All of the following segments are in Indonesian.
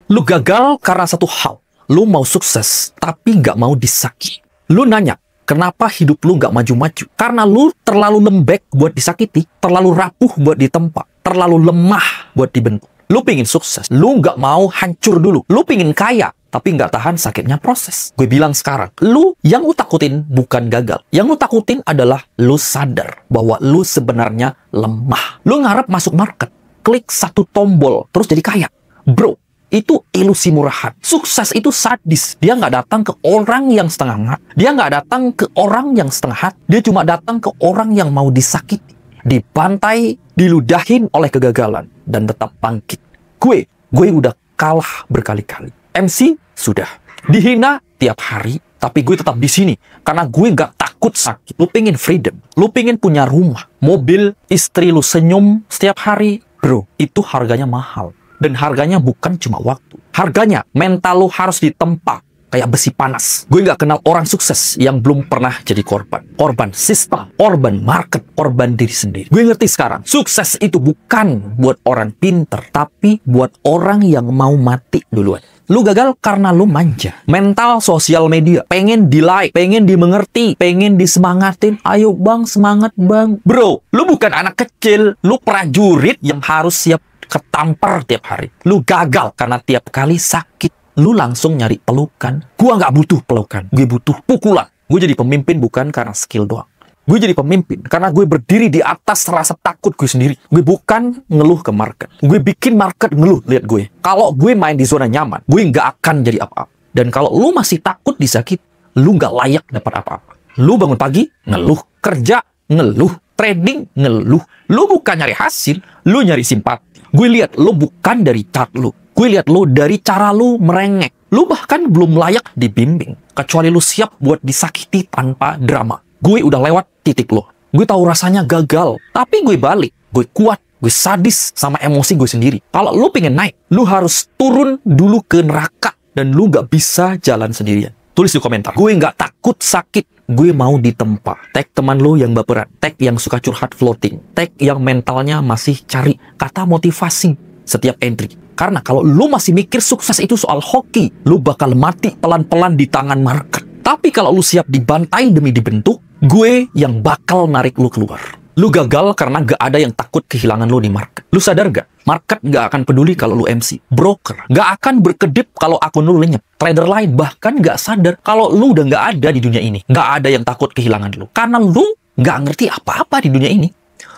Lu gagal karena satu hal. Lu mau sukses, tapi nggak mau disakiti. Lu nanya, kenapa hidup lu nggak maju-maju? Karena lu terlalu lembek buat disakiti, terlalu rapuh buat ditempa, terlalu lemah buat dibentuk. Lu pingin sukses, lu nggak mau hancur dulu. Lu pingin kaya, tapi nggak tahan sakitnya proses. Gue bilang sekarang, lu yang lu takutin bukan gagal. Yang lu takutin adalah lu sadar bahwa lu sebenarnya lemah. Lu ngarep masuk market, klik satu tombol, terus jadi kaya. Bro, itu ilusi murahan. Sukses itu sadis. Dia nggak datang ke orang yang setengah ngat. Dia nggak datang ke orang yang setengah hati. Dia cuma datang ke orang yang mau disakiti, dibantai, diludahin oleh kegagalan, dan tetap bangkit. Gue udah kalah berkali-kali. MC sudah dihina tiap hari, tapi gue tetap di sini karena gue nggak takut sakit. Lu pengen freedom, lu pengen punya rumah, mobil, istri lu senyum setiap hari, bro, itu harganya mahal. Dan harganya bukan cuma waktu. Harganya, mental lo harus ditempa kayak besi panas. Gue nggak kenal orang sukses yang belum pernah jadi korban. Korban sistem, korban market, korban diri sendiri. Gue ngerti sekarang, sukses itu bukan buat orang pinter, tapi buat orang yang mau mati duluan. Lu gagal karena lu manja. Mental sosial media, pengen di-like, pengen dimengerti, pengen disemangatin. Ayo bang, semangat bang. Bro, lu bukan anak kecil. Lu prajurit yang harus siap ketampar tiap hari. Lu gagal karena tiap kali sakit, lu langsung nyari pelukan. Gua nggak butuh pelukan, gue butuh pukulan. Gue jadi pemimpin bukan karena skill doang. Gue jadi pemimpin karena gue berdiri di atas rasa takut gue sendiri. Gue bukan ngeluh ke market. Gue bikin market ngeluh, lihat gue. Kalau gue main di zona nyaman, gue nggak akan jadi apa-apa. Dan kalau lu masih takut disakit, lu nggak layak dapat apa-apa. Lu bangun pagi, ngeluh. Kerja, ngeluh. Trading, ngeluh. Lu bukan nyari hasil, lu nyari simpati. Gue lihat lu bukan dari chart lu. Gue lihat lu dari cara lu merengek. Lu bahkan belum layak dibimbing. Kecuali lu siap buat disakiti tanpa drama. Gue udah lewat titik lo. Gue tahu rasanya gagal. Tapi gue balik. Gue kuat. Gue sadis sama emosi gue sendiri. Kalau lu pengen naik, lu harus turun dulu ke neraka. Dan lu gak bisa jalan sendirian. Tulis di komentar. Gue nggak takut sakit. Gue mau ditempa. Tag teman lo yang baperan. Tag yang suka curhat floating. Tag yang mentalnya masih cari kata motivasi setiap entry. Karena kalau lo masih mikir sukses itu soal hoki, lo bakal mati pelan-pelan di tangan market. Tapi kalau lo siap dibantai demi dibentuk, gue yang bakal narik lo keluar. Lu gagal karena gak ada yang takut kehilangan lu di market. Lu sadar gak? Market gak akan peduli kalau lu MC. Broker gak akan berkedip kalau akun lu lenyap. Trader lain bahkan gak sadar kalau lu udah gak ada di dunia ini. Gak ada yang takut kehilangan lu. Karena lu gak ngerti apa-apa di dunia ini.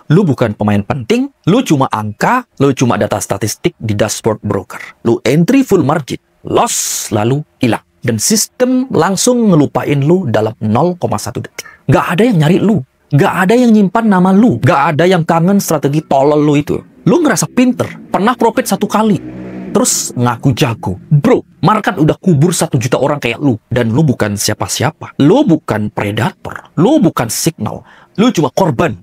Lu bukan pemain penting. Lu cuma angka. Lu cuma data statistik di dashboard broker. Lu entry full margin. Loss lalu hilang. Dan sistem langsung ngelupain lu dalam 0,1 detik. Gak ada yang nyari lu. Gak ada yang nyimpan nama lu. Gak ada yang kangen strategi tolol lu itu. Lu ngerasa pinter. Pernah profit 1 kali. Terus ngaku jago. Bro, market udah kubur 1 juta orang kayak lu. Dan lu bukan siapa-siapa. Lu bukan predator. Lu bukan signal. Lu cuma korban.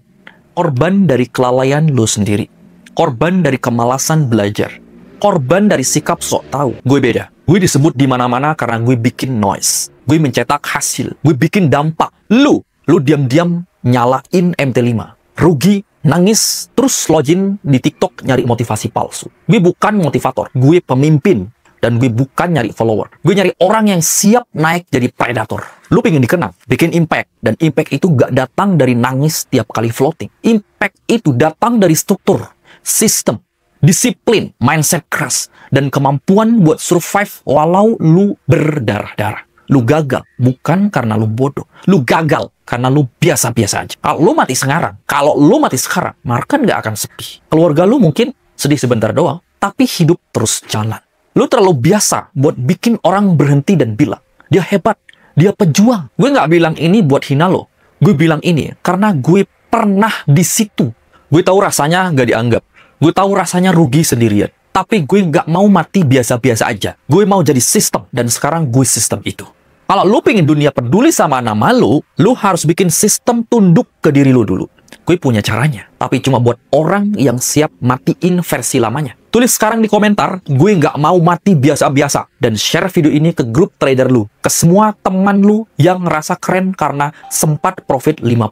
Korban dari kelalaian lu sendiri. Korban dari kemalasan belajar. Korban dari sikap sok tahu. Gue beda. Gue disebut di mana-mana karena gue bikin noise. Gue mencetak hasil. Gue bikin dampak. Lu diam-diam nyalain MT5, rugi, nangis, terus login di TikTok nyari motivasi palsu. Gue bukan motivator, gue pemimpin. Dan gue bukan nyari follower. Gue nyari orang yang siap naik jadi predator. Lu pengen dikenal, bikin impact. Dan impact itu gak datang dari nangis tiap kali floating. Impact itu datang dari struktur, sistem, disiplin, mindset keras, dan kemampuan buat survive walau lu berdarah-darah. Lu gagal bukan karena lu bodoh. Lu gagal karena lu biasa-biasa aja. Kalau lu mati sekarang, market nggak akan sepi. Keluarga lu mungkin sedih sebentar doang, tapi hidup terus jalan. Lu terlalu biasa buat bikin orang berhenti dan bilang, dia hebat, dia pejuang. Gue nggak bilang ini buat hina lo. Gue bilang ini karena gue pernah di situ. Gue tahu rasanya nggak dianggap. Gue tahu rasanya rugi sendirian. Tapi gue nggak mau mati biasa-biasa aja. Gue mau jadi sistem, dan sekarang gue sistem itu. Kalau lu pengen dunia peduli sama nama lu harus bikin sistem tunduk ke diri lu dulu. Gue punya caranya, tapi cuma buat orang yang siap matiin versi lamanya. Tulis sekarang di komentar, gue nggak mau mati biasa-biasa. Dan share video ini ke grup trader lu, ke semua teman lu yang ngerasa keren karena sempat profit $50.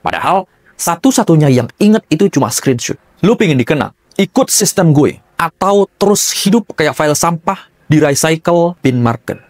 Padahal, satu-satunya yang inget itu cuma screenshot. Lu pengen dikenal, ikut sistem gue. atau terus hidup kayak file sampah di recycle bin market.